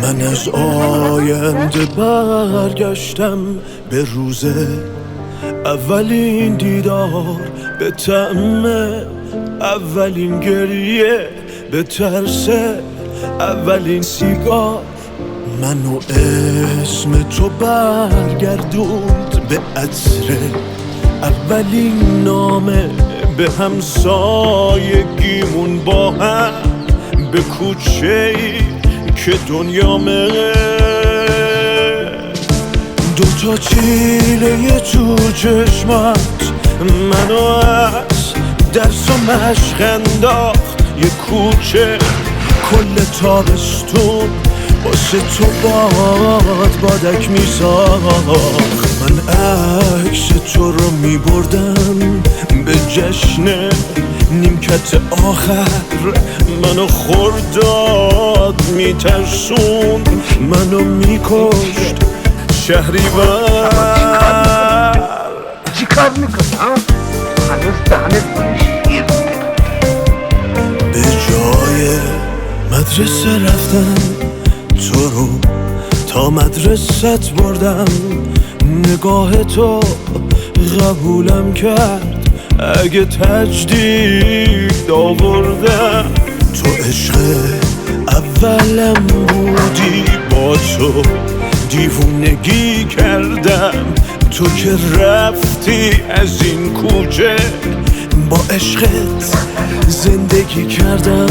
من از آینده برگشتم به روز اولین دیدار، به طعم اولین گریه، به ترس اولین سیگار. منو اسم تو برگردوند به عطر اولین نامه، به همسایگیمون با هم، به کوچه‌ای که دنیامه. دوتا چیله تو چشمات منو از درس و مشق انداخت. یه کوچه کل تابستون واسه تو بادک میساخت. من عکس تو رو میبردم به جشن نیمکت آخر، منو خرداد میترسون، منو میکشت شهریور. چی کار میکنی ها؟ هنوز دهنت شیر. به جای مدرسه رفتم، تو رو تا مدرست بردم. نگاه تو قبولم کرد اگه تجدید آوردم. تو عشق اولم بودی، با تو دیوونگی کردم. تو که رفتی از این کوچه، با عشقت زندگی کردم.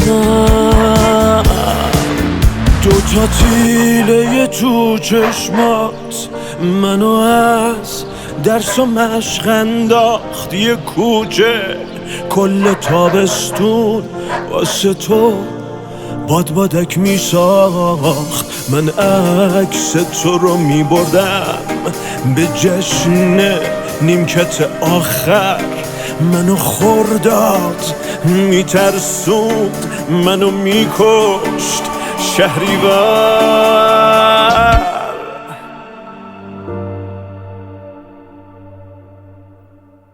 دوتا تیله تو چشمات منو از درس و مشق انداخت. یه کوچه کل تابستون واسه تو بادک میساخت. من عکس تو رو میبردم به جشن نیمکت آخر، منو خرداد میترسوند، منو میکشت شهریور.